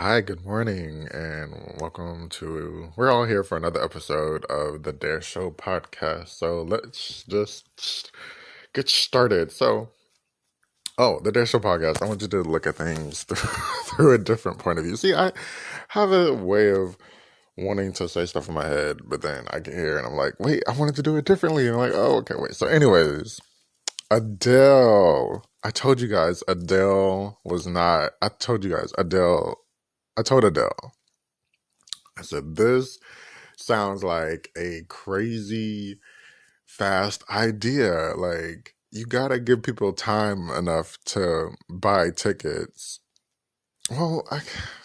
Hi, good morning, and welcome to. We're all here for another episode of the Dare Show podcast. So let's just get started. The Dare Show podcast, I want you to look at things through a different point of view. See, I have a way of wanting to say stuff in my head, but then I get here and I'm like, wait, I wanted to do it differently. And I'm like, oh, okay, wait. So, anyways, Adele. I told you guys Adele was not. I told you guys Adele. I told Adele. I said, this sounds like a crazy fast idea. Like, you gotta give people time enough to buy tickets. Well,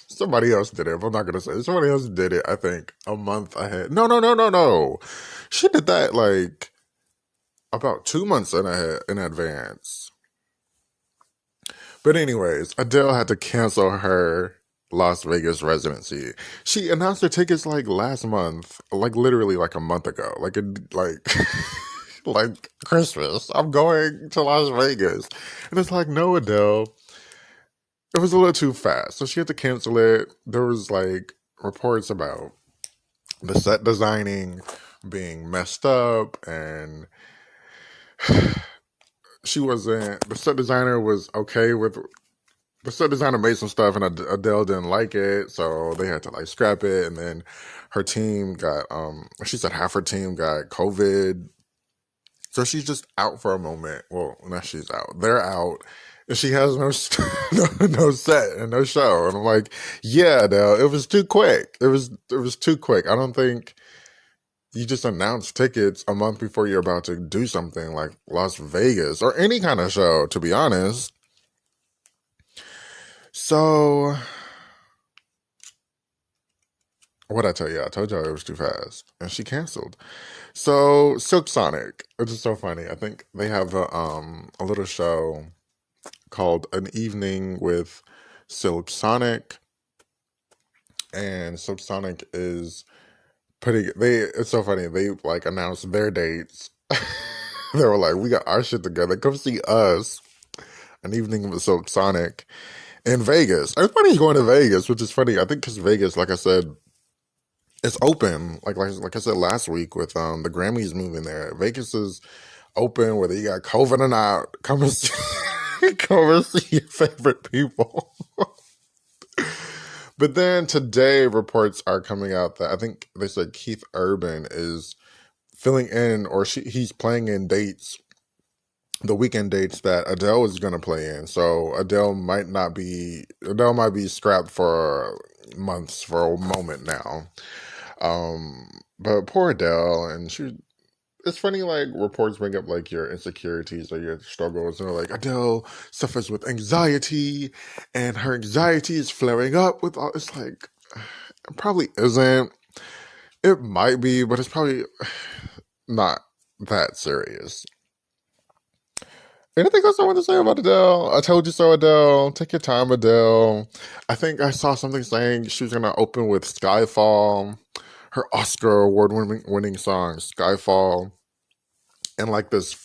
somebody else did it, but I'm not gonna say it. Somebody else did it, I think, a month ahead. No, no, no, no, no. She did that like about 2 months in advance. But anyways, Adele had to cancel her Las Vegas residency. She announced her tickets like last month, like literally like a month ago, like like Christmas. I'm going to Las Vegas, and it's like, no, Adele, it was a little too fast, so she had to cancel it. There was like reports about the set designing being messed up, and she wasn't. The set designer was okay with the set designer made some stuff and Adele didn't like it, so they had to like scrap it. And then her team got she said half her team got COVID, so she's just out for a moment. Well, not she's out, they're out, and she has no set and no show. And I'm like, yeah, Adele, it was too quick. It was too quick. I don't think you just announce tickets a month before you're about to do something like Las Vegas or any kind of show, to be honest. So what I tell you? I told y'all it was too fast, and she canceled. So Silk Sonic, which is so funny. I think they have a little show called An Evening with Silk Sonic, and Silk Sonic is putting they. It's so funny. They like announced their dates. They were like, "We got our shit together. Come see us." An Evening with Silk Sonic in Vegas. Everybody's going to Vegas, which is funny. I think because Vegas, like I said, it's open. Like I said last week with the Grammys moving there. Vegas is open whether you got COVID or not. Come and see, come and see your favorite people. But then today reports are coming out that I think they said Keith Urban is filling in, or he's playing in dates, the weekend dates that Adele is going to play in. So Adele might be scrapped for months, for a moment now. But poor Adele, and it's funny, like, reports bring up, like, your insecurities or your struggles, and they're like, Adele suffers with anxiety, and her anxiety is flaring up with all, it's like, it probably isn't. It might be, but it's probably not that serious. Anything else I want to say about Adele? I told you so, Adele. Take your time, Adele. I think I saw something saying she was going to open with Skyfall, her Oscar award winning song, Skyfall, and like this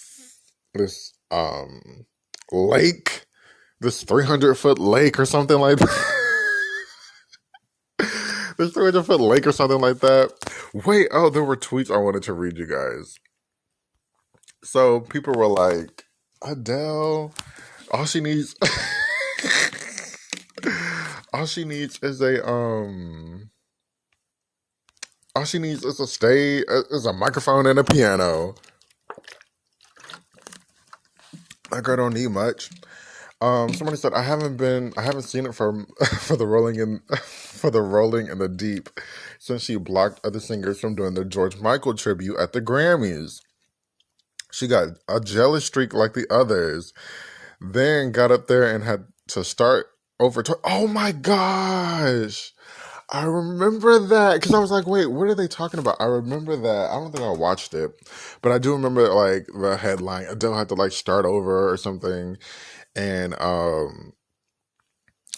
lake, this 300-foot lake or something like that. This 300-foot lake or something like that. Wait, oh, there were tweets I wanted to read you guys. So people were like, Adele, all she needs all she needs is a stage, is a microphone and a piano. That girl don't need much. Somebody said I haven't seen it for for the rolling in the deep since she blocked other singers from doing the George Michael tribute at the Grammys. She got a jealous streak like the others, then got up there and had to start over. Oh my gosh! I remember that because I was like, wait, what are they talking about? I remember that. I don't think I watched it, but I do remember like the headline. Adele had to like start over or something, and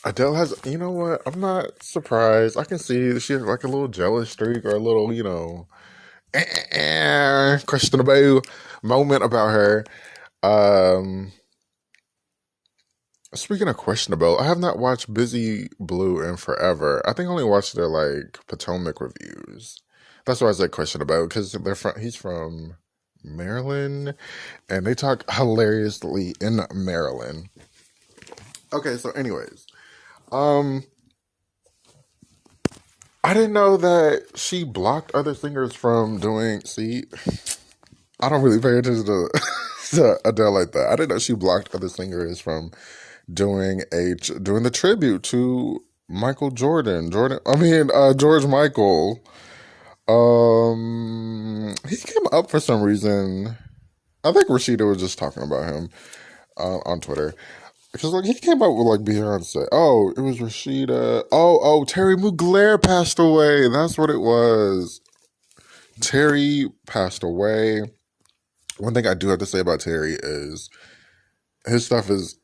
Adele has. You know what? I'm not surprised. I can see she has like a little jealous streak or a little, questionable moment about her. Um, Speaking of questionable, I have not watched Busy Blue in forever. I think I only watched their like Potomac reviews. That's why I said questionable because they're from. He's from Maryland, and they talk hilariously in Maryland. Okay, so anyways, um, I didn't know that she blocked other singers from doing. See, I don't really pay attention to, to Adele like that. I didn't know she blocked other singers from doing the tribute to Michael Jordan. George Michael. He came up for some reason. I think Rashida was just talking about him on Twitter. Because like he came up with like Beyonce. Oh, it was Rashida. Terry Mugler passed away. That's what it was. Terry passed away. One thing I do have to say about Terry is his stuff is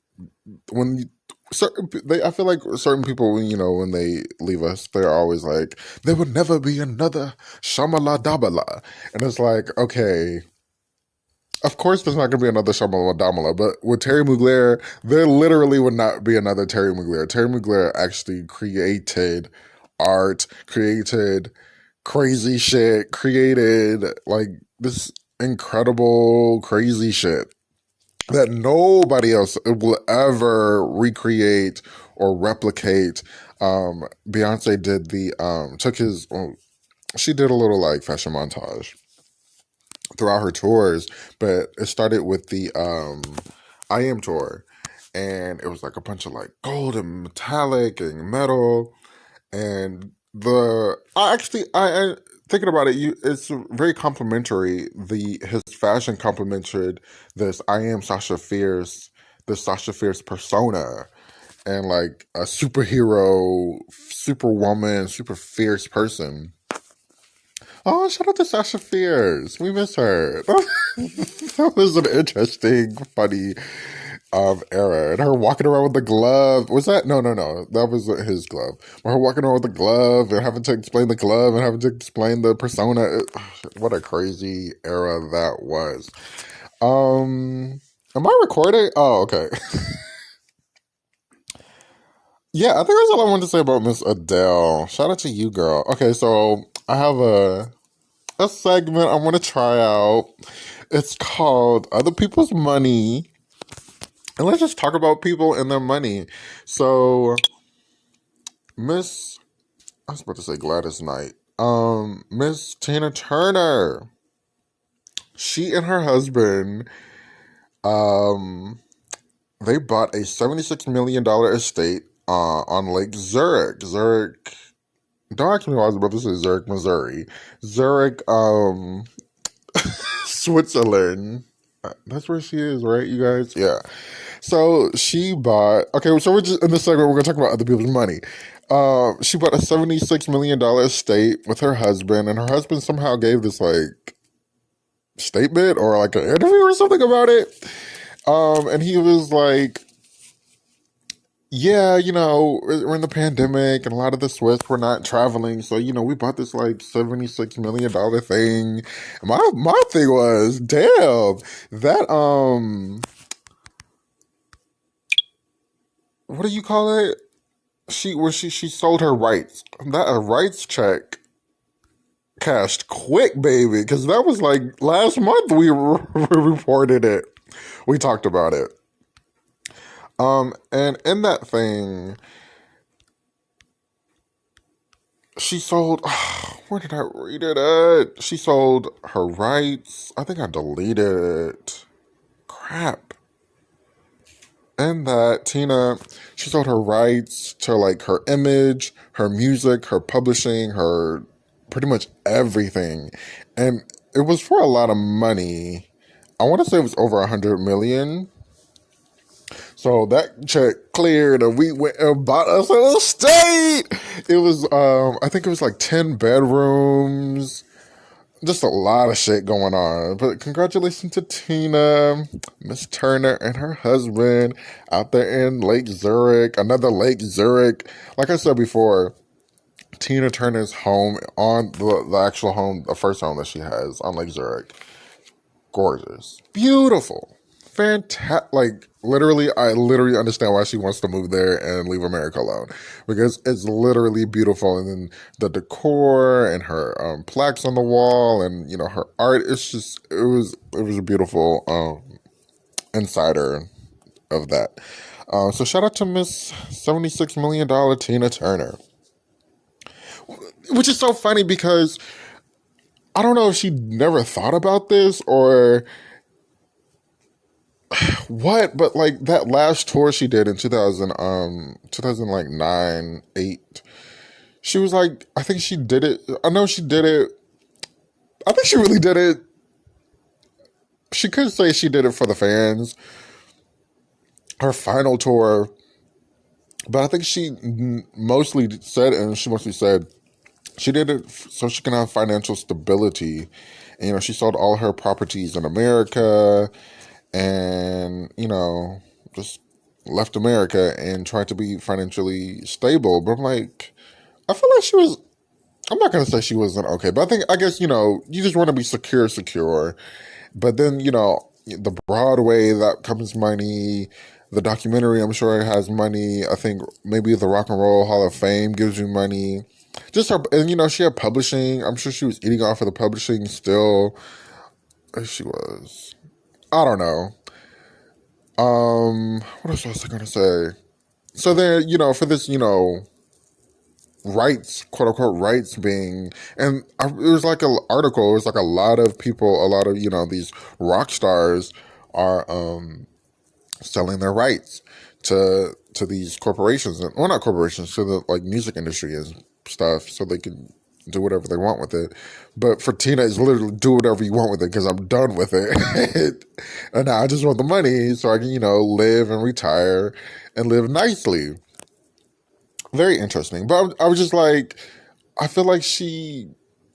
when I feel like certain people, when they leave us, they're always like, there would never be another Shamala Dabala. And it's like, okay, of course there's not going to be another Shamala Dabala, but with Terry Mugler, there literally would not be another Terry Mugler. Terry Mugler actually created art, created crazy shit, created like this incredible, crazy shit that nobody else will ever recreate or replicate. Beyonce did she did a little like fashion montage throughout her tours, but it started with the I Am tour, and it was like a bunch of like gold and metallic and metal, and I thinking about it, it's very complimentary. His fashion complimented this I am Sasha Fierce, this Sasha Fierce persona, and like a superhero, superwoman, super fierce person. Oh, shout out to Sasha Fierce. We miss her. That was an interesting, funny era. And her walking around with the glove. Was that? No. That was his glove. Her walking around with the glove and having to explain the glove and having to explain the persona. What a crazy era that was. Am I recording? Oh, okay. Yeah, I think that's all I wanted to say about Miss Adele. Shout out to you, girl. Okay, so I have a segment I want to try out. It's called Other People's Money. And let's just talk about people and their money. So, I was about to say Gladys Knight. Miss Tina Turner. She and her husband, they bought a $76 million estate on Lake Zurich. Zurich. Don't ask me why I was about to say Zurich, Missouri. Zurich, Switzerland. That's where she is, right, you guys? Yeah. So she bought. Okay, so we're just in this segment. We're gonna talk about other people's money. She bought a $76 million estate with her husband, and her husband somehow gave this like statement or like an interview or something about it. And he was like, yeah, we're in the pandemic and a lot of the Swiss were not traveling. So, we bought this like $76 million thing. My thing was, damn, that, what do you call it? She sold her rights. That a rights check cashed quick, baby. Cause that was like last month we reported it. We talked about it. And in that thing, she sold, where did I read it at? She sold her rights. I think I deleted it. Crap. And that she sold her rights to like her image, her music, her publishing, her pretty much everything. And it was for a lot of money. I want to say it was over 100 million. So that check cleared and we went and bought us an estate. It was, I think it was like 10 bedrooms. Just a lot of shit going on. But congratulations to Tina, Miss Turner, and her husband out there in Lake Zurich. Another Lake Zurich. Like I said before, Tina Turner's home on the actual home, the first home that she has on Lake Zurich. Gorgeous. Beautiful. fantastic. Like, literally, I literally understand why she wants to move there and leave America alone, because it's literally beautiful. And then the decor and her plaques on the wall, and her art. It's just it was a beautiful insider of that. So shout out to Miss $76 million Tina Turner, which is so funny because I don't know if she never thought about this or what, but like that last tour she did in 2009, 8, she was like, I think she did it. I know she did it. I think she really did it. She could say she did it for the fans, her final tour, but I think she mostly said, she did it so she can have financial stability. And, she sold all her properties in America and, just left America and tried to be financially stable. But I'm like, I feel like I'm not going to say she wasn't okay, but I guess, you just want to be secure. But then, the Broadway, that comes money. The documentary, I'm sure it has money. I think maybe the Rock and Roll Hall of Fame gives you money. Just her, and she had publishing. I'm sure she was eating off of the publishing still. She was. I don't know. What else was I gonna say? So then, for this, rights, quote unquote, rights being, and it was like an article. It was like a lot of people, a lot of these rock stars are selling their rights to these corporations, and well, not corporations, to the like music industry and stuff, so they can do whatever they want with it. But for Tina, it's literally do whatever you want with it because I'm done with it, and now I just want the money so I can live and retire and live nicely. Very interesting, but I was just like, I feel like she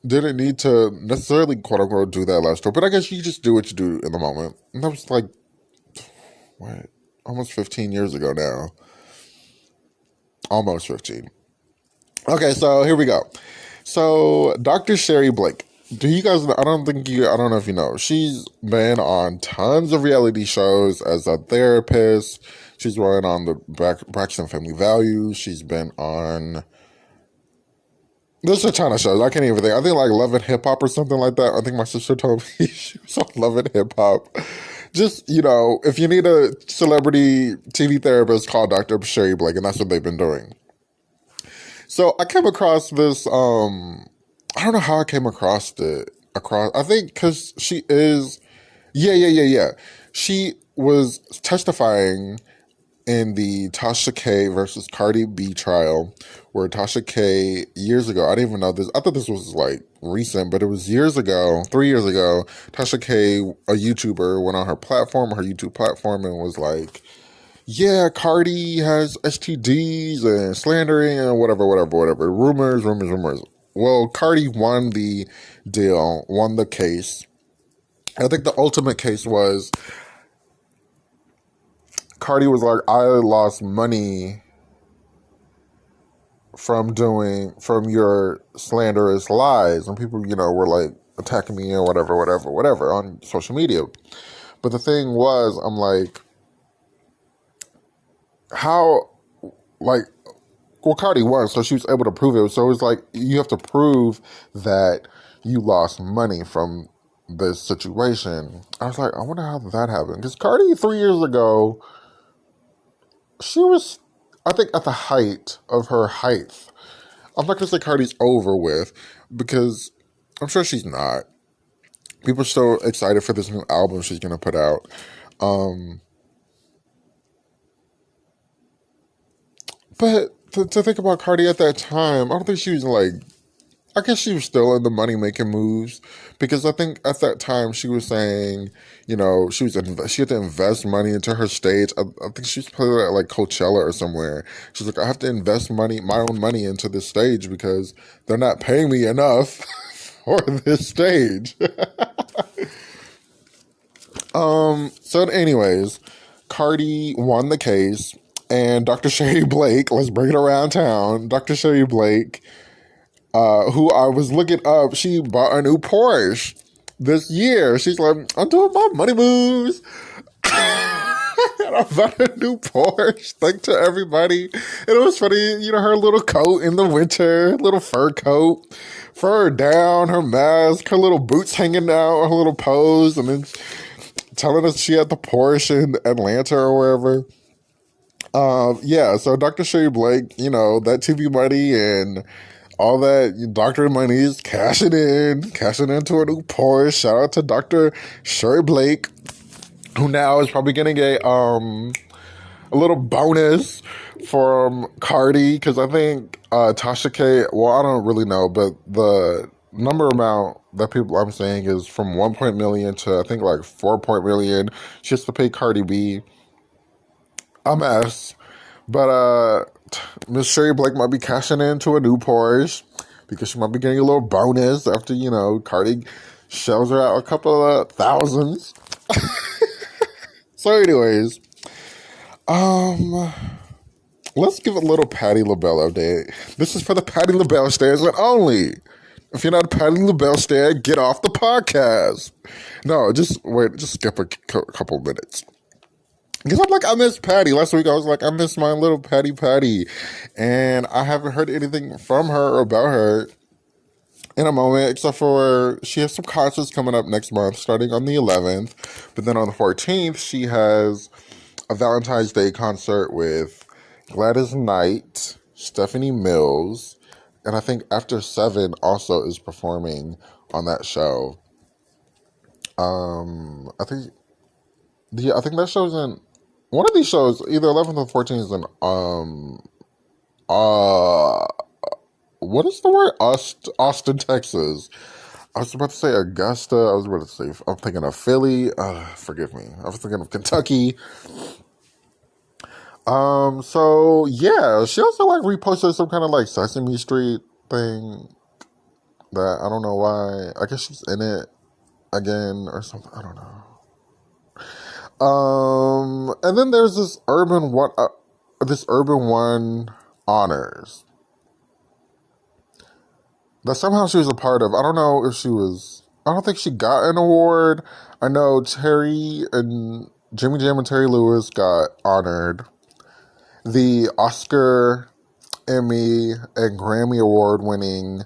didn't need to necessarily quote unquote do that last tour, but I guess you just do what you do in the moment, and that was like what, almost 15 years ago now. Almost 15. Okay, so here we go. So Dr. Sherry Blake. Do you guys, I don't know if you know, she's been on tons of reality shows as a therapist. She's been on the Braxton Family Values. She's been on, there's a ton of shows. I can't even think. I think like Love and Hip Hop or something like that. I think my sister told me she was on Love and Hip Hop. Just, if you need a celebrity TV therapist, call Dr. Sherry Blake, and that's what they've been doing. So I came across this, I don't know how I came across it. I think because she is, yeah. She was testifying in the Tasha K versus Cardi B trial, where Tasha K, years ago, I didn't even know this, I thought this was like recent, but it was years ago, 3 years ago, Tasha K, a YouTuber, went on her YouTube platform, and was like, yeah, Cardi has STDs and slandering and whatever. Rumors. Well, Cardi won the deal, won the case. I think the ultimate case was Cardi was like, I lost money from your slanderous lies, and people, were like attacking me and whatever on social media. But the thing was, I'm like, how, like, well, Cardi won, so she was able to prove it. So it's like, you have to prove that you lost money from this situation. I was like, I wonder how that happened. Because Cardi, 3 years ago, she was, I think, at the height of her height. I'm not going to say Cardi's over with, because I'm sure she's not. People are so excited for this new album she's going to put out. But to think about Cardi at that time, I don't think she was like, I guess she was still in the money making moves, because I think at that time she was saying, she had to invest money into her stage. I think she was playing at like Coachella or somewhere. She's like, I have to invest my own money into this stage because they're not paying me enough for this stage. So anyways, Cardi won the case, and Dr. Sherry Blake, let's bring it around town. Dr. Sherry Blake, who I was looking up, she bought a new Porsche this year. She's like, I'm doing my money moves. And I bought a new Porsche. Thank to everybody. And it was funny, her little coat in the winter, little fur coat, fur down, her mask, her little boots hanging out, her little pose, and then telling us she had the Porsche in Atlanta or wherever. Yeah, so Dr. Sherry Blake, that TV money and all that doctor money is cashing into a new Porsche. Shout out to Dr. Sherry Blake, who now is probably getting a little bonus from Cardi, because I think Tasha K, well, I don't really know, but the number amount that people I'm saying is from 1 million to I think like 4 million. She has to pay Cardi B a mess. But Miss Sherry Blake might be cashing into a new Porsche because she might be getting a little bonus after, Cardi shells her out a couple of thousands. So anyways, let's give a little Patti LaBelle update. This is for the Patti LaBelle stairs and only. If you're not a Patti LaBelle stair, get off the podcast. No, just skip a couple minutes. Because I'm like, I miss Patti. Last week I was like, I miss my little Patti. And I haven't heard anything from her or about her in a moment, except for she has some concerts coming up next month, starting on the 11th. But then on the 14th, she has a Valentine's Day concert with Gladys Knight, Stephanie Mills, and I think After 7 also is performing on that show. I think that show's in one of these shows, either 11th or 14th is in what is the word? Austin, Texas. I was about to say Augusta. I was about to say, I'm thinking of Philly. Forgive me. I was thinking of Kentucky. So yeah, she also like reposted some kind of like Sesame Street thing that I don't know why. I guess she's in it again or something. I don't know. And then there's this Urban One honors that somehow she was a part of. I don't know if she was. I don't think she got an award. I know Jimmy Jam and Terry Lewis got honored. The Oscar, Emmy, and Grammy Award winning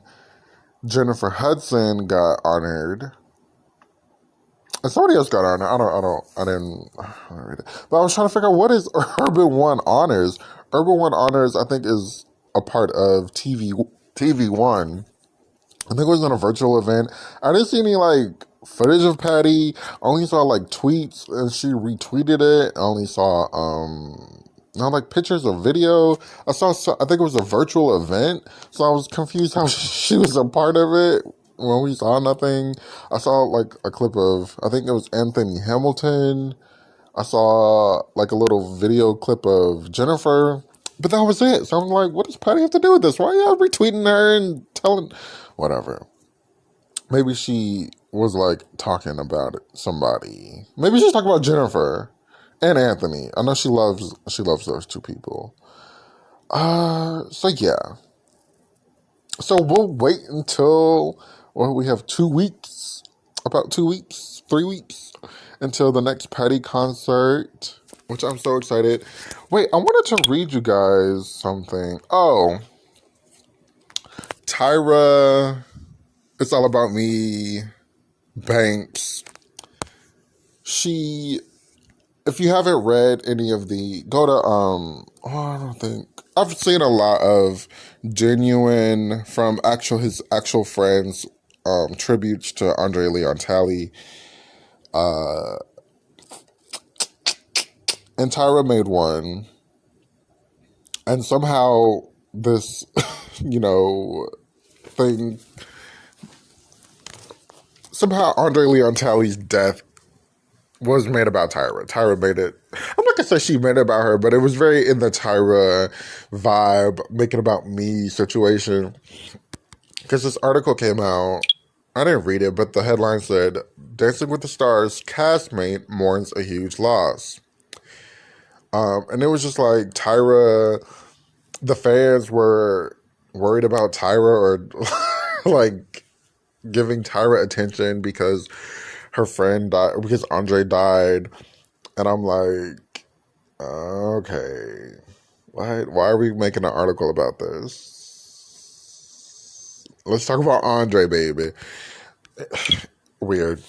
Jennifer Hudson got honored. And somebody else got honored. I didn't read it. But I was trying to figure out what is Urban One Honors. Urban One Honors, I think, is a part of TV One. I think it was in a virtual event. I didn't see any like footage of Patti. I only saw like tweets and she retweeted it. I only saw not like pictures or video. I think it was a virtual event, so I was confused how she was a part of it when we saw nothing. I saw like a clip of, I think it was Anthony Hamilton. I saw like a little video clip of Jennifer, but that was it. So I'm like, what does Patti have to do with this? Why are y'all retweeting her and telling, whatever. Maybe she was like talking about somebody. Maybe she's talking about Jennifer and Anthony. I know she loves those two people. So yeah. So we'll wait until, well, we have 2 weeks, about 2 weeks, 3 weeks, until the next Patti concert, which I'm so excited. Wait, I wanted to read you guys something. Oh, Tyra, It's All About Me, Banks. If you haven't read any of go to, I've seen a lot of genuine from his actual friends, tributes to Andre Leon Talley. And Tyra made one. And somehow this, thing, somehow Andre Leon Talley's death was made about Tyra. Tyra made it. I'm not gonna say she made it about her, but it was very in the Tyra vibe, make it about me situation. Because this article came out, I didn't read it, but the headline said, "Dancing with the Stars castmate mourns a huge loss." And it was just like Tyra. The fans were worried about Tyra, or like giving Tyra attention because her friend died, because Andre died. And I'm like, okay, why are we making an article about this? Let's talk about Andre, baby. Weird.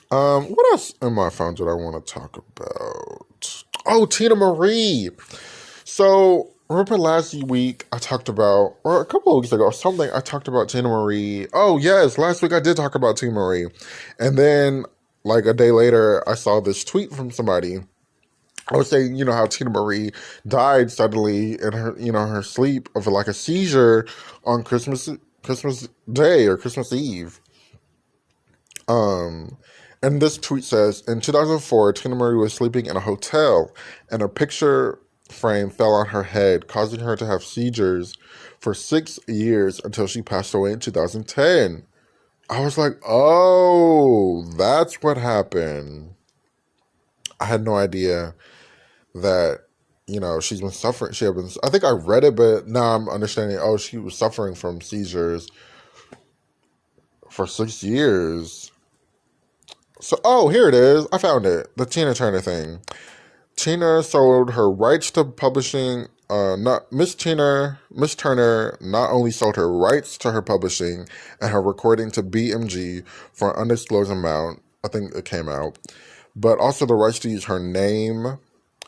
What else in my phone did I want to talk about? Oh, Tina Marie. So remember last week I talked about, or a couple of weeks ago or something, I talked about Tina Marie. Oh yes, last week I did talk about Tina Marie. And then like a day later I saw this tweet from somebody. I was saying, how Tina Marie died suddenly in her, her sleep of like a seizure on Christmas Day or Christmas Eve. And this tweet says, in 2004, Tina Marie was sleeping in a hotel and a picture frame fell on her head, causing her to have seizures for 6 years until she passed away in 2010. I was like, oh, that's what happened. I had no idea that, she's been suffering. I think I read it, but now I'm understanding, oh, she was suffering from seizures for 6 years. So, oh, here it is. I found it. The Tina Turner thing. Tina sold her rights to publishing. Miss Turner not only sold her rights to her publishing and her recording to BMG for an undisclosed amount. I think it came out, but also the rights to use her name,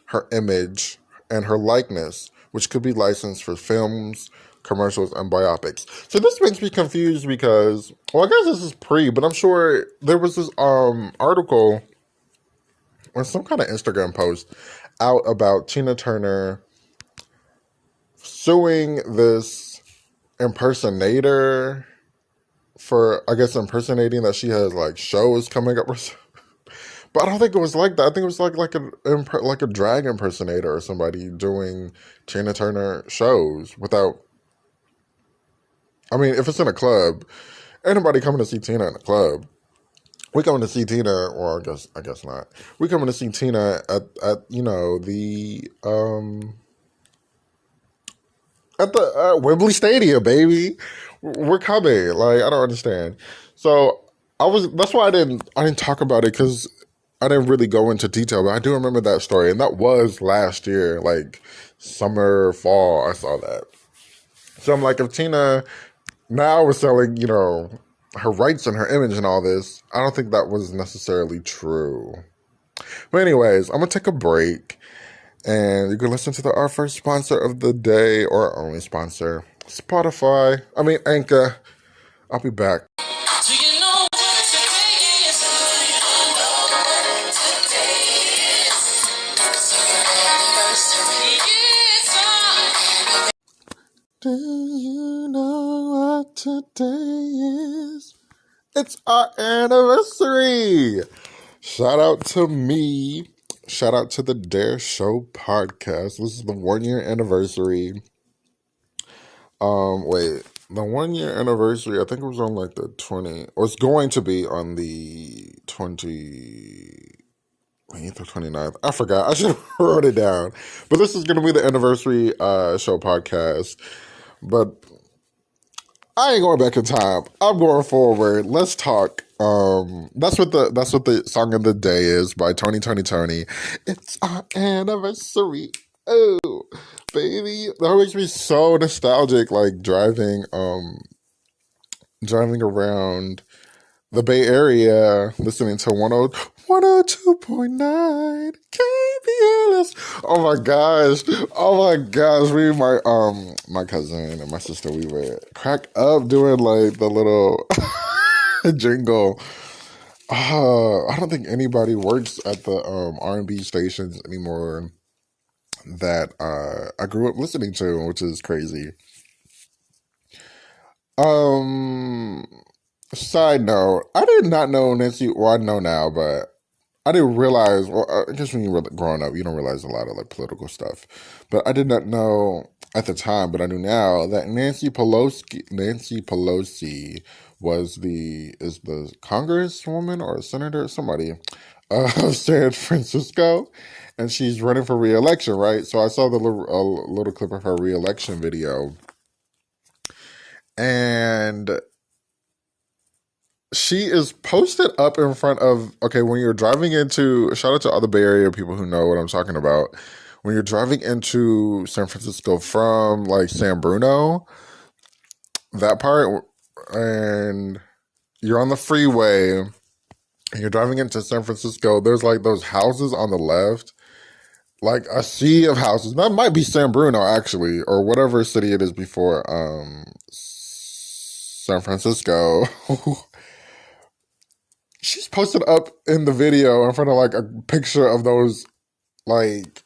her image, and her likeness, which could be licensed for films, commercials, and biopics. So this makes me confused because, well, I guess this is but I'm sure there was this article or some kind of Instagram post out about Tina Turner suing this impersonator for, I guess, impersonating that she has like shows coming up. But I don't think it was like that. I think it was like a drag impersonator or somebody doing Tina Turner shows without. I mean, if it's in a club, anybody coming to see Tina in a club, we coming to see Tina. Well, I guess not. We coming to see Tina at the Wembley Stadium, baby. We're coming. Like, I don't understand. So that's why I didn't talk about it, because I didn't really go into detail, but I do remember that story. And that was last year, like summer, fall, I saw that. So I'm like, if Tina now was selling, her rights and her image and all this, I don't think that was necessarily true. But anyways, I'm going to take a break. And you can listen to our first sponsor of the day, or our only sponsor, Anchor. I'll be back. Do you know what today is? Do you know what today is? It's our anniversary. Shout out to me. Shout out to the Dare Show podcast. This is the 1 year anniversary. The 1 year anniversary, I think it was on like the 20, or it's going to be on the 28th or 29th. I forgot. I should have wrote it down. But this is going to be the anniversary show podcast. But I ain't going back in time. I'm going forward. Let's talk. That's what the song of the day is by Tony. It's our anniversary. Oh, baby, that makes me so nostalgic. Like driving around the Bay Area, listening to 102.9 KBLS. Oh my gosh. My cousin and my sister, we would crack up doing like the little jingle. I don't think anybody works at the R&B stations anymore that I grew up listening to, which is crazy. Side note, I did not know Nancy. Well, I know now, but I didn't realize. Well, I guess when you were growing up, you don't realize a lot of like political stuff. But I did not know at the time, but I knew now that Nancy Pelosi is the congresswoman or a senator, somebody of San Francisco, and she's running for re-election, right? So I saw the little clip of her re-election video, and she is posted up in front of, okay, when you're driving into, shout out to all the Bay Area people who know what I'm talking about. When you're driving into San Francisco from like San Bruno, that part, and you're on the freeway and you're driving into San Francisco, there's like those houses on the left, like a sea of houses. That might be San Bruno actually, or whatever city it is before San Francisco. She's posted up in the video in front of like a picture of those like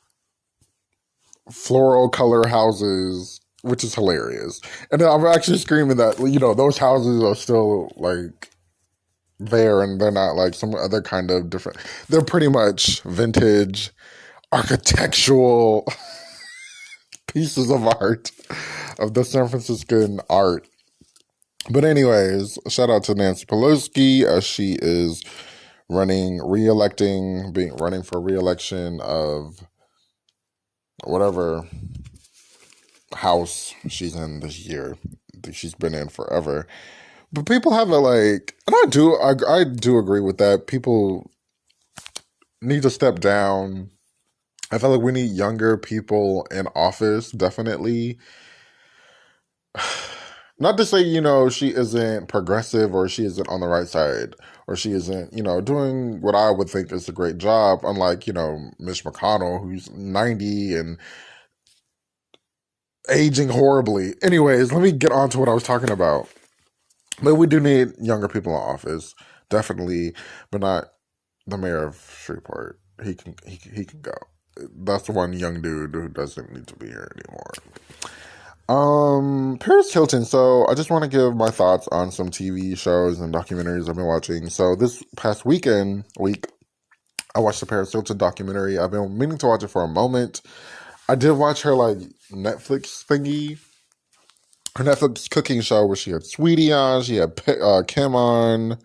floral color houses, which is hilarious. And then I'm actually screaming that, you know, those houses are still like there and they're not like some other kind of different. They're pretty much vintage architectural pieces of art, of the San Franciscan art. But anyways, shout out to Nancy Pelosi as she is running for re-election of whatever house she's in this year. She's been in forever. But people have a like, and I do agree with that. People need to step down. I feel like we need younger people in office, definitely. Not to say, you know, she isn't progressive or she isn't on the right side or she isn't, you know, doing what I would think is a great job, unlike, you know, Mitch McConnell, who's 90 and aging horribly. Anyways, let me get on to what I was talking about. But we do need younger people in office, definitely, but not the mayor of Shreveport. He can go. That's the one young dude who doesn't need to be here anymore. Paris Hilton. So I just want to give my thoughts on some TV shows and documentaries I've been watching. So this past week, I watched the Paris Hilton documentary. I've been meaning to watch it for a moment. I did watch her like Netflix thingy, her Netflix cooking show where she had Sweetie on, she had Kim on.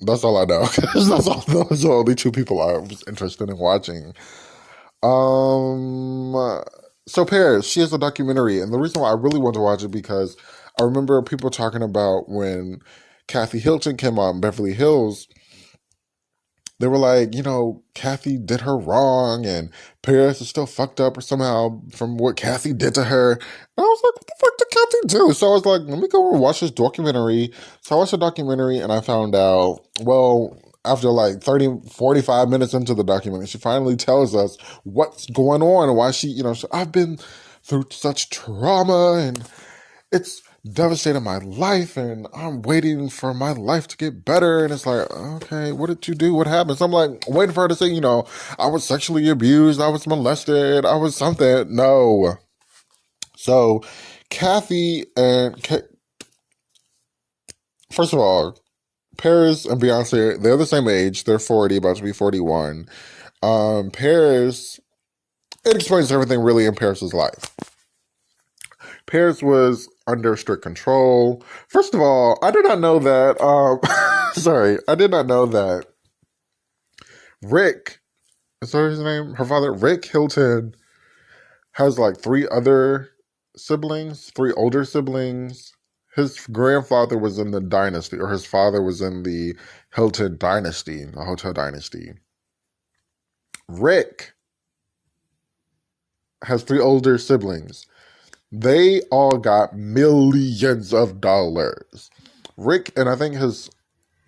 That's all I know. Those are the only two people I was interested in watching. So Paris, she has a documentary, and the reason why I really want to watch it because I remember people talking about when Kathy Hilton came on Beverly Hills. They were like, you know, Kathy did her wrong, and Paris is still fucked up or somehow from what Kathy did to her. And I was like, what the fuck did Kathy do? So I was like, let me go and watch this documentary. So I watched the documentary, and I found out, well, after like 30, 45 minutes into the documentary, she finally tells us what's going on and why she, you know, I've been through such trauma and it's devastated my life and I'm waiting for my life to get better. And it's like, okay, what did you do? What happened? So I'm like waiting for her to say, you know, I was sexually abused, I was molested, I was something. No. So Kathy first of all, Paris and Beyonce, they're the same age. They're 40, about to be 41. Paris, it explains everything really in Paris's life. Paris was under strict control. First of all, I did not know that, I did not know that Rick, is that his name? Her father, Rick Hilton, has like three older siblings. His grandfather was in the dynasty, or his father was in the Hilton dynasty, the hotel dynasty. Rick has three older siblings. They all got millions of dollars. Rick and I think his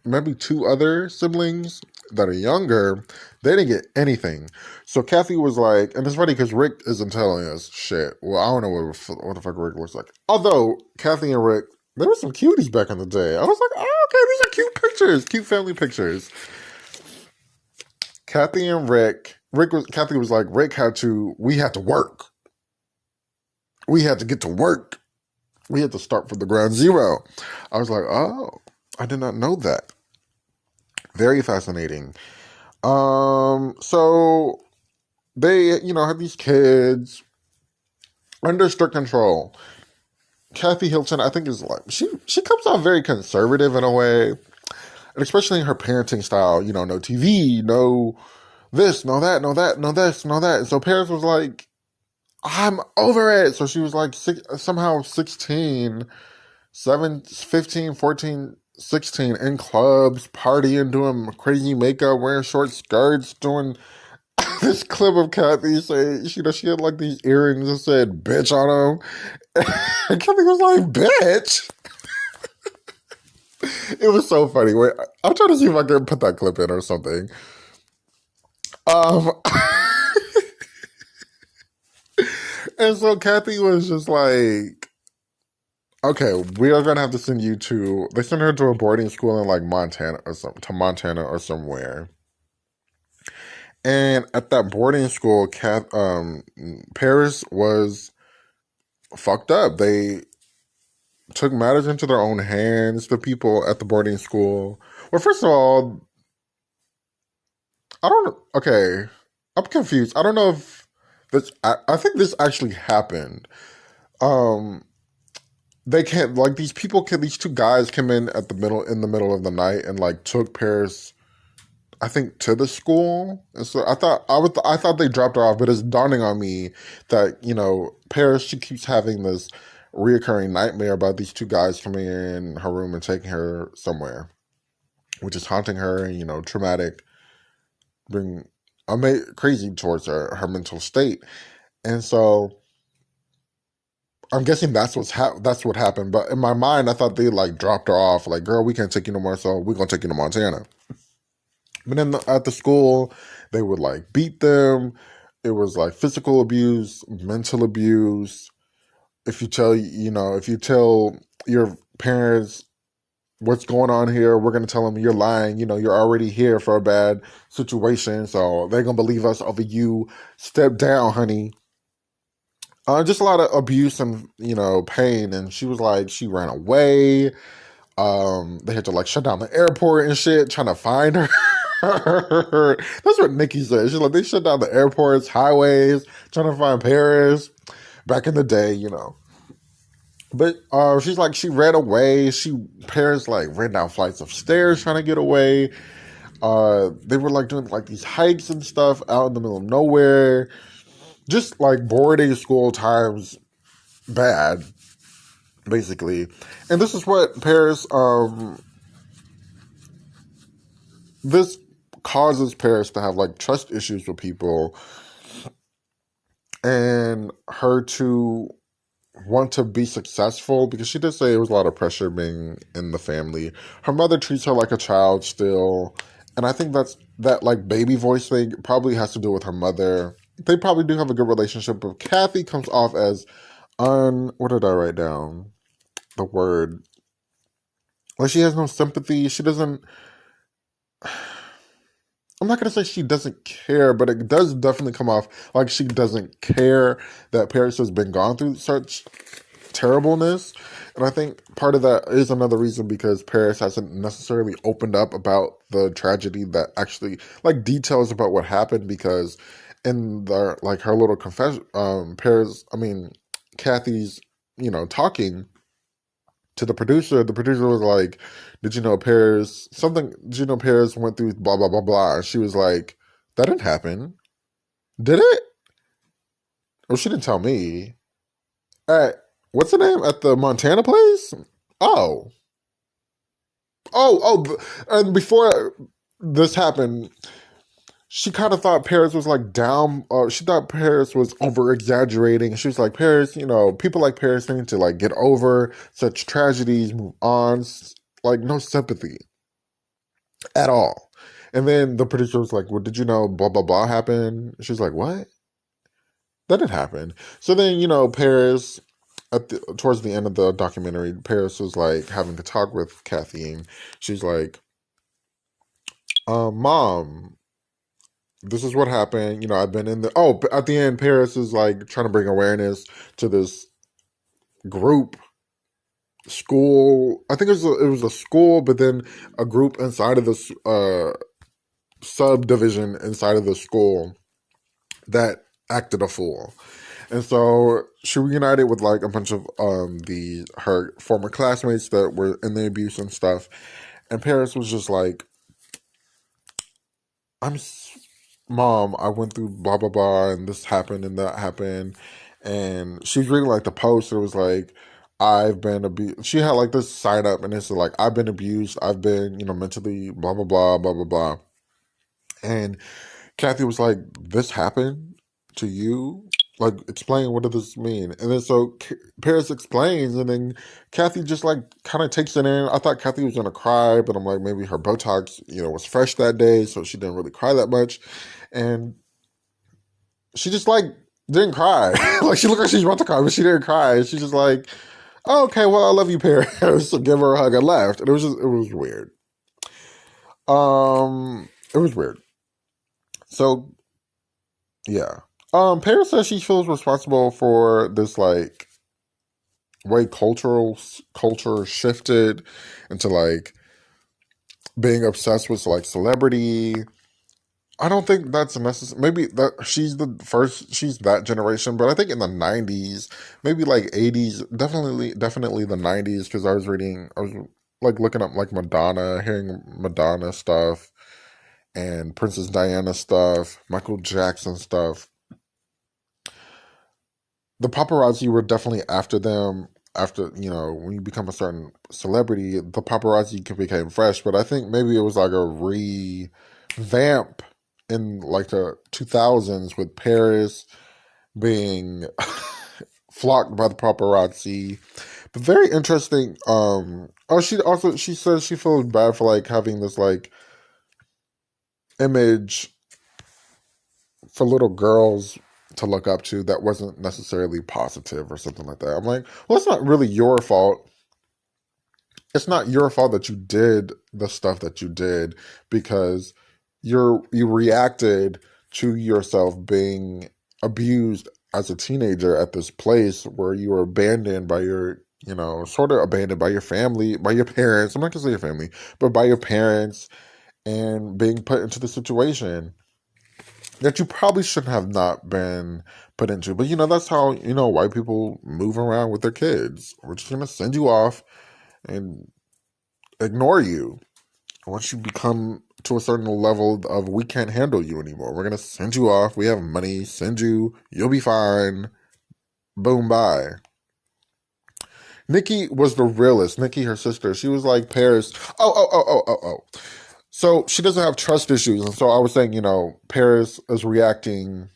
maybe two other siblings that are younger, they didn't get anything. So Kathy was like, and it's funny because Rick isn't telling us shit. Well, I don't know what the fuck Rick looks like. Although Kathy and Rick, there were some cuties back in the day. I was like, oh, okay, these are cute pictures, cute family pictures. Kathy and Kathy was like, we had to work. We had to get to work. We had to start from the ground zero. I was like, oh, I did not know that. Very fascinating. So they, you know, have these kids under strict control. Kathy Hilton, I think, is like, she comes out very conservative in a way, and especially in her parenting style, you know, no TV, no this, no that, no that, no this, no that. And so Paris was like, I'm over it. So she was like somehow 16, 15, 14, 16 in clubs, partying, doing crazy makeup, wearing short skirts, doing this clip of Kathy saying, she had like these earrings that said bitch on them. And Kathy was like, bitch. It was so funny. Wait, I'm trying to see if I can put that clip in or something. Um, and so Kathy was just like, okay, we are gonna have to send you to. They sent her to a boarding school in like Montana or some to Montana or somewhere. And at that boarding school, Paris was fucked up. They took matters into their own hands. The people at the boarding school. Well, first of all, I don't. Okay, I'm confused. I don't know if this. I think this actually happened. Um, they can't like these people. These two guys came in the middle of the night and like took Paris. I think to the school, and so I thought they dropped her off, but it's dawning on me that Paris, she keeps having this reoccurring nightmare about these two guys coming in her room and taking her somewhere, which is haunting her and traumatic, being crazy towards her mental state, and so I'm guessing that's what happened. But in my mind, I thought they like dropped her off, like, girl, we can't take you no more, so we're gonna take you to Montana. But then at the school, they would like beat them. It was like physical abuse, mental abuse. If you tell your parents what's going on here, we're gonna tell them you're lying. You're already here for a bad situation, so they're gonna believe us over you. Step down, honey. Just a lot of abuse and pain. And she was like, she ran away. They had to like shut down the airport and shit, trying to find her. That's what Nikki said. She's like, they shut down the airports, highways, trying to find Paris. Back in the day. But she's like, she ran away. Paris like ran down flights of stairs trying to get away. They were like doing like these hikes and stuff out in the middle of nowhere. Just like boarding school times bad, basically. And this is what Paris, this causes Paris to have like trust issues with people and her to want to be successful, because she did say it was a lot of pressure being in the family. Her mother treats her like a child still. And I think that like baby voice thing probably has to do with her mother. They probably do have a good relationship, but Kathy comes off as what did I write down? The word. Like, she has no sympathy. She doesn't. I'm not going to say she doesn't care, but it does definitely come off like she doesn't care that Paris has been gone through such terribleness. And I think part of that is another reason because Paris hasn't necessarily opened up about the tragedy, that actually like details about what happened, because in the like her little confession, Kathy's, talking to the producer was like, did you know Paris went through blah blah blah blah? And she was like, that didn't happen. Did it? Well, she didn't tell me. At what's the name? At the Montana place? Oh. And before this happened, she kind of thought Paris was like down. She thought Paris was over exaggerating. She was like, Paris, people like Paris need to like get over such tragedies, move on. Like, no sympathy at all. And then the producer was like, well, did you know blah, blah, blah happened? She was like, what? That didn't happen. So then, Paris, towards the end of the documentary, Paris was like having to talk with Kathy. And she's like, Mom, this is what happened. I've been in at the end, Paris is like trying to bring awareness to this group school. I think it was a school, but then a group inside of this subdivision inside of the school that acted a fool. And so she reunited with like a bunch of her former classmates that were in the abuse and stuff. And Paris was just like, Mom, I went through blah blah blah and this happened and that happened. And she was reading like the post. It was like, I've been abused. She had like this sign up, and it's like, I've been abused. I've been, mentally blah blah blah blah blah blah. And Kathy was like, "This happened to you? Like, explain, what does this mean?" And then so Paris explains, and then Kathy just like kind of takes it in. I thought Kathy was gonna cry, but I'm like, maybe her Botox, was fresh that day, so she didn't really cry that much. And she just like didn't cry. Like, she looked like she was about to cry, but she didn't cry. She's just like, "Oh, okay, well, I love you, Paris." So give her a hug and left. And it was weird. It was weird. So yeah. Paris says she feels responsible for this like way culture shifted into like being obsessed with like celebrity. I don't think that's necessary. Maybe that she's the first, she's that generation, but I think in the '90s, maybe like '80s, definitely the '90s, because I was like looking up like Madonna, hearing Madonna stuff and Princess Diana stuff, Michael Jackson stuff. The paparazzi were definitely after them. After, when you become a certain celebrity, the paparazzi became fresh. But I think maybe it was like a revamp in like the 2000s with Paris being flocked by the paparazzi. But very interesting. She says she feels bad for like having this like image for little girls to look up to that wasn't necessarily positive or something like that. I'm like, well, it's not really your fault. It's not your fault that you did the stuff that you did, because you reacted to yourself being abused as a teenager at this place where you were abandoned by your, sort of abandoned by your family, by your parents. I'm not gonna say your family, but by your parents, and being put into the situation that you probably shouldn't have not been put into. But that's how, white people move around with their kids. We're just gonna send you off and ignore you. Once you become to a certain level of, we can't handle you anymore, we're gonna send you off. We have money, send you, you'll be fine. Boom, bye. Nikki was the realest. Nikki, her sister, she was like Paris. Oh. So she doesn't have trust issues. And so I was saying, Paris is reacting.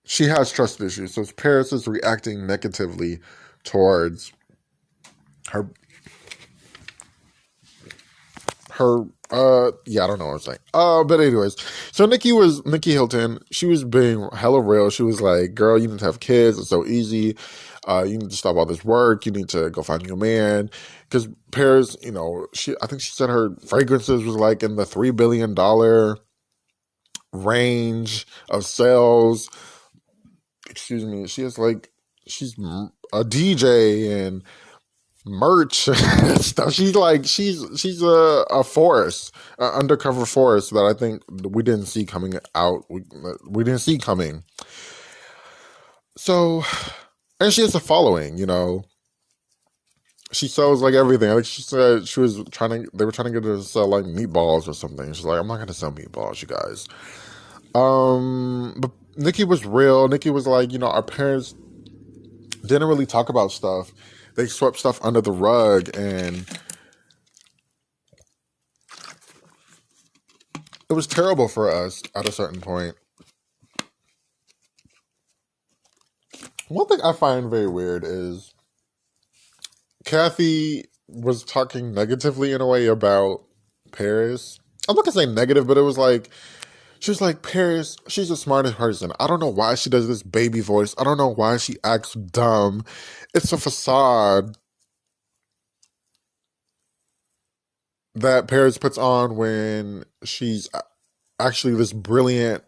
She has trust issues. So Paris is reacting negatively towards her yeah, I don't know what I'm saying. But anyways, so Nikki Hilton, she was being hella real. She was like, "Girl, you need to have kids. It's so easy. You need to stop all this work. You need to go find your man." Because Paris, I think she said her fragrances was like in the $3 billion range of sales. Excuse me. She's a DJ and merch and stuff. She's a force, an undercover force that I think we didn't see coming out. We didn't see coming. So, and she has a following. She sells like everything. Like she said, they were trying to get her to sell like meatballs or something. She's like, "I'm not gonna sell meatballs, you guys." But Nikki was real. Nikki was like, our parents didn't really talk about stuff. They swept stuff under the rug, and it was terrible for us at a certain point. One thing I find very weird is Kathy was talking negatively in a way about Paris. I'm not gonna say negative, but it was like, she was like, Paris, she's the smartest person. I don't know why she does this baby voice. I don't know why she acts dumb. It's a facade that Paris puts on when she's actually this brilliant,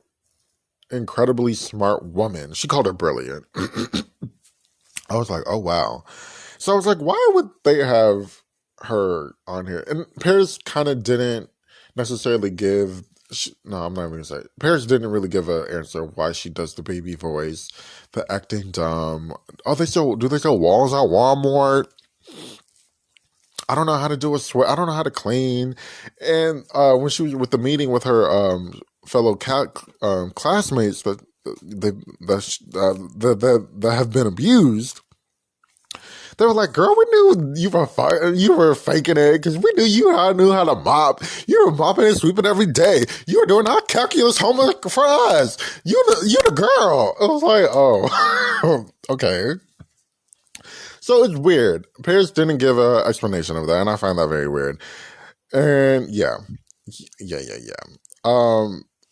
incredibly smart woman. She called her brilliant. I was like, oh wow. So I was like, why would they have her on here? And Paris kind of didn't necessarily give. No, I'm not even gonna say it. Paris didn't really give an answer why she does the baby voice, the acting dumb. Do they sell walls at Walmart? I don't know how to do a sweat. I don't know how to clean. And when she was with the meeting with her fellow classmates that have been abused, They were like, girl, we knew you were faking it because we knew you knew how to mop. You were mopping and sweeping every day. You were doing our calculus homework for us. You the girl. I was like, oh, okay. So it's weird. Paris didn't give an explanation of that, and I find that very weird. And yeah.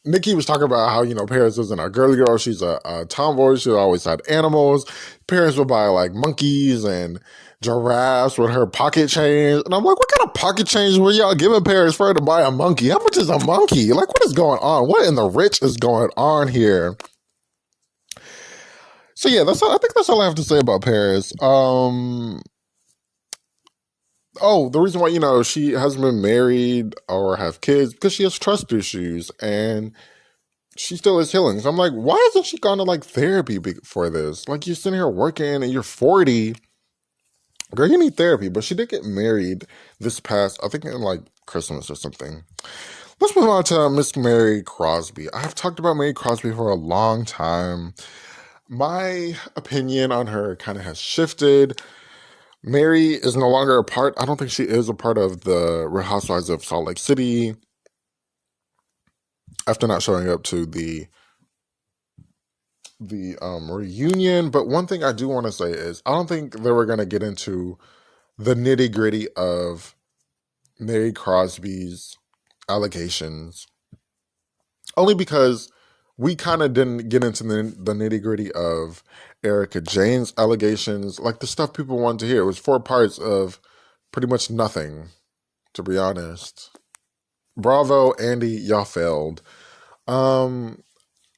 Nikki was talking about how, Paris isn't a girly girl. She's a tomboy. She always had animals. Parents would buy like monkeys and giraffes with her pocket change. And I'm like, what kind of pocket change were y'all giving Paris for her to buy a monkey? How much is a monkey? Like, what is going on? What in the rich is going on here? So yeah, I think that's all I have to say about Paris. The reason why, she hasn't been married or have kids because she has trust issues and she still is healing. So I'm like, why hasn't she gone to like therapy for this? Like, you're sitting here working and you're 40. Girl, you need therapy. But she did get married this past, I think in like Christmas or something. Let's move on to Miss Mary Cosby. I have talked about Mary Cosby for a long time. My opinion on her kind of has shifted. Mary is no longer I don't think she is a part of the Real Housewives of Salt Lake City after not showing up to the reunion. But one thing I do want to say is I don't think they were going to get into the nitty gritty of Mary Cosby's allegations, only because we kind of didn't get into the nitty gritty of Erica Jane's allegations, like the stuff people wanted to hear. It was 4 parts of pretty much nothing, to be honest. Bravo, Andy, y'all failed. Along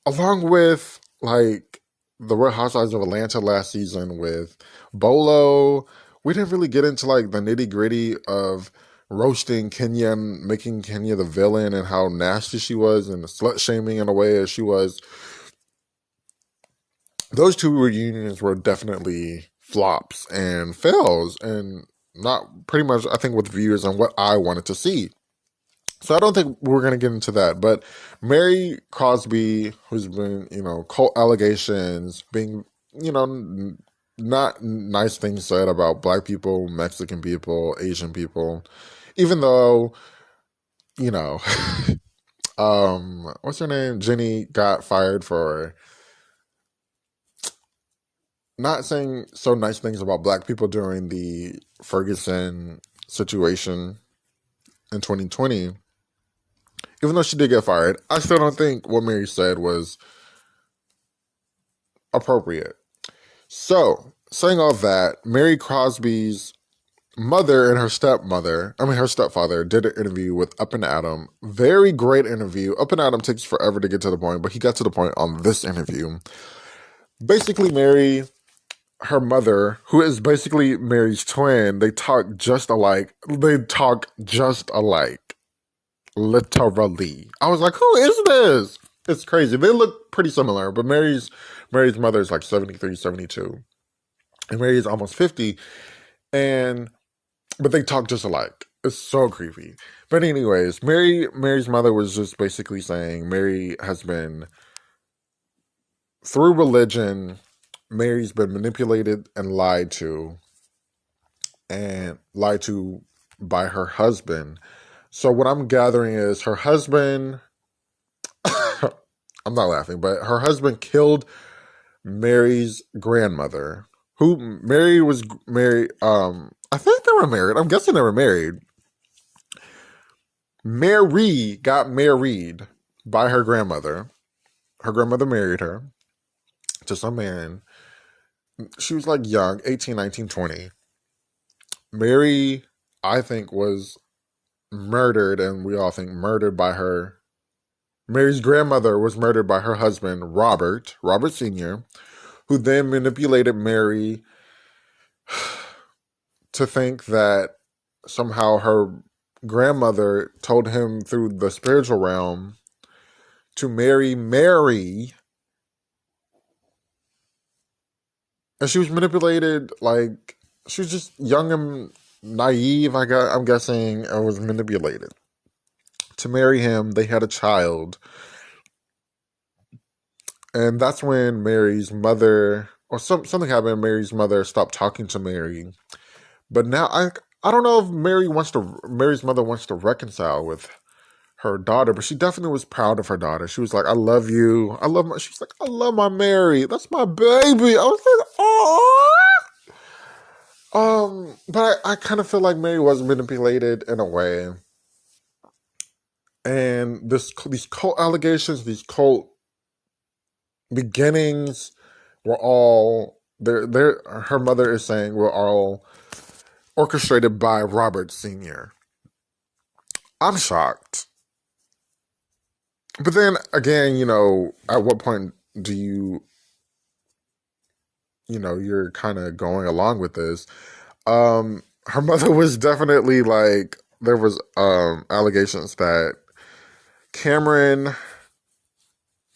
with like the Real Housewives of Atlanta last season with Bolo, we didn't really get into like the nitty gritty of roasting Kenya and making Kenya the villain and how nasty she was and slut shaming in a way as she was. Those 2 reunions were definitely flops and fails and not pretty much, I think, with viewers and what I wanted to see. So I don't think we're going to get into that. But Mary Cosby, who's been, cult allegations, being, not nice things said about Black people, Mexican people, Asian people, even though, what's her name? Jenny got fired for not saying so nice things about Black people during the Ferguson situation in 2020. Even though she did get fired, I still don't think what Mary said was appropriate. So, saying all that, Mary Cosby's mother and her stepfather did an interview with Up and Adam. Very great interview. Up and Adam takes forever to get to the point, but he got to the point on this interview. Basically, Mary, her mother, who is basically Mary's twin, they talk just alike. Literally. I was like, who is this? It's crazy. They look pretty similar, but Mary's mother is like 73, 72. And Mary's almost 50. But they talk just alike. It's so creepy. But anyways, Mary's mother was just basically saying Mary has been, through religion, Mary's been manipulated and lied to by her husband. So what I'm gathering is her husband, I'm not laughing, but her husband killed Mary's grandmother, who Mary was married. I think they were married. I'm guessing they were married. Mary got married by her grandmother. Her grandmother married her to some man. She was like young, 18, 19, 20. Mary, I think, was murdered, and we all think murdered by her. Mary's grandmother was murdered by her husband, Robert Sr., who then manipulated Mary to think that somehow her grandmother told him through the spiritual realm to marry Mary. And she was manipulated, like, she was just young and naive, I'm guessing, and was manipulated to marry him. They had a child. And that's when Mary's mother or something happened. Mary's mother stopped talking to Mary, but now I don't know if Mary's mother wants to reconcile with her daughter, but she definitely was proud of her daughter. She was like, "I love you. She's like, "I love my Mary. That's my baby." I was like, "Oh." But I kind of feel like Mary was manipulated in a way, and these cult allegations, these cult beginnings, were all her mother is saying were all orchestrated by Robert Sr. I'm shocked. But then again, at what point do you're kind of going along with this? Her mother was definitely like, there was allegations that Cameron,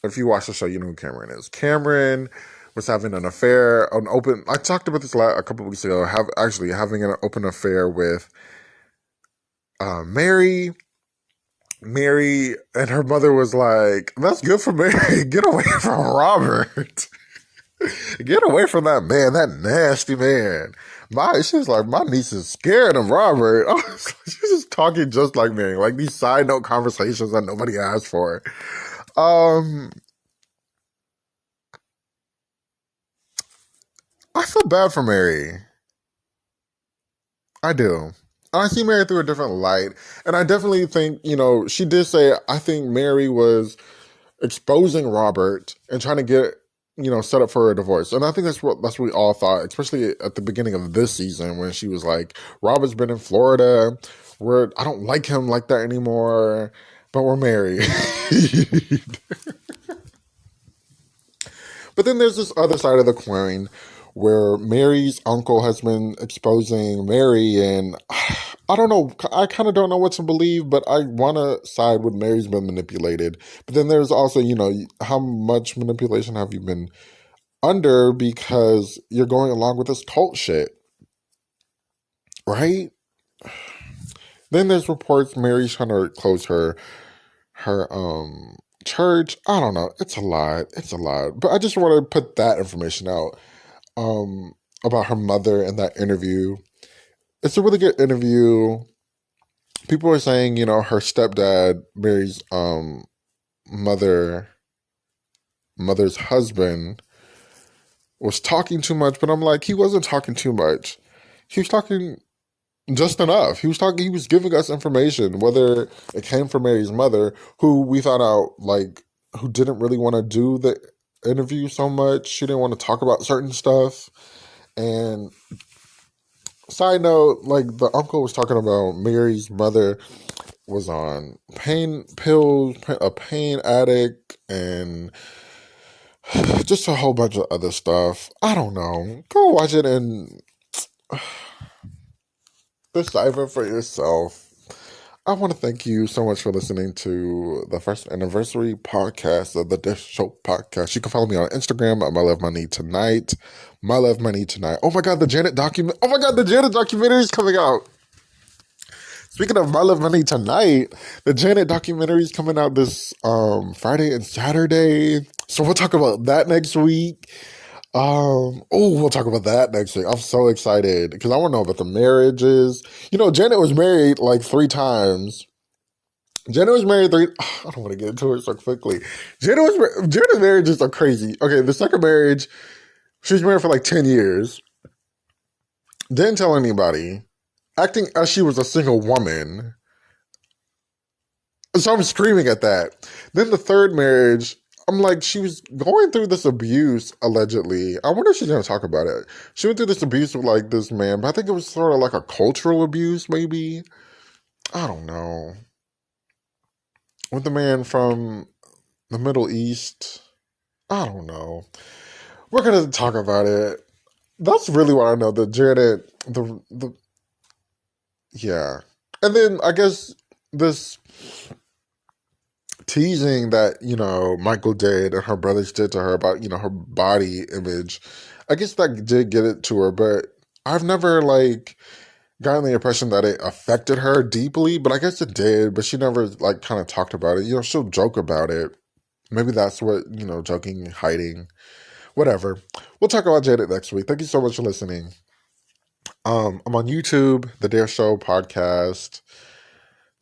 if you watch the show, you know who Cameron is. Cameron was having an affair, I talked about this a couple of weeks ago, having an open affair with Mary. Mary and her mother was like, "That's good for Mary. Get away from Robert. Get away from that man, that nasty man." She was like, "My niece is scared of Robert." She was just talking just like Mary, like these side note conversations that nobody asked for. I feel bad for Mary. I do. I see Mary through a different light. And I definitely think, she did say, I think Mary was exposing Robert and trying to get, set up for a divorce. And I think that's what we all thought, especially at the beginning of this season when she was like, "Robert's been in Florida. I don't like him like that anymore, but we're married." But then there's this other side of the coin where Mary's uncle has been exposing Mary, and I don't know. I kind of don't know what to believe, but I want to side with Mary's been manipulated. But then there's also, how much manipulation have you been under because you're going along with this cult shit, right? Then there's reports Mary's trying to close her church. I don't know. It's a lot. It's a lot. But I just want to put that information out about her mother in that interview. It's a really good interview. People are saying, her stepdad, Mary's mother's husband, was talking too much, but I'm like, he wasn't talking too much. He was talking just enough. He was giving us information, whether it came from Mary's mother, who we found out, like, who didn't really want to do the interview so much. She didn't want to talk about certain stuff. And side note, like, the uncle was talking about Mary's mother was on pain pills, a pain addict, and just a whole bunch of other stuff. I don't know. Go watch it and decipher for yourself. I want to thank you so much for listening to the first anniversary podcast of the Dish Show podcast. You can follow me on Instagram at My Love Money Tonight. My Love Money Tonight. Oh my God, the Janet documentary is coming out. Speaking of My Love Money Tonight, the Janet documentary is coming out this Friday and Saturday. So we'll talk about that next week. We'll talk about that next week. I'm so excited because I want to know about the marriages. Janet was married like 3 times. I don't want to get into it so quickly. Janet's marriages are crazy. Okay, the second marriage, she was married for like 10 years. Didn't tell anybody. Acting as she was a single woman. So I'm screaming at that. Then the third marriage, I'm like, she was going through this abuse, allegedly. I wonder if she's going to talk about it. She went through this abuse with, like, this man, but I think it was sort of like a cultural abuse, maybe. I don't know. With the man from the Middle East. I don't know. We're going to talk about it. That's really what I know. The Janet, yeah. And then I guess this teasing that, Michael did and her brothers did to her about, her body image, I guess that did get it to her, but I've never, like, gotten the impression that it affected her deeply, but I guess it did, but she never, like, kind of talked about it. She'll joke about it. Maybe that's what, joking, hiding. Whatever. We'll talk about Jaded next week. Thank you so much for listening. I'm on YouTube, The Dare Show podcast.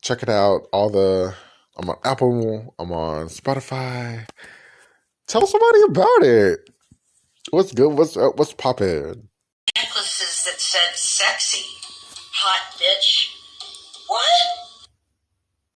Check it out. I'm on Apple. I'm on Spotify. Tell somebody about it. What's good? What's poppin'? Necklaces that said sexy, hot bitch.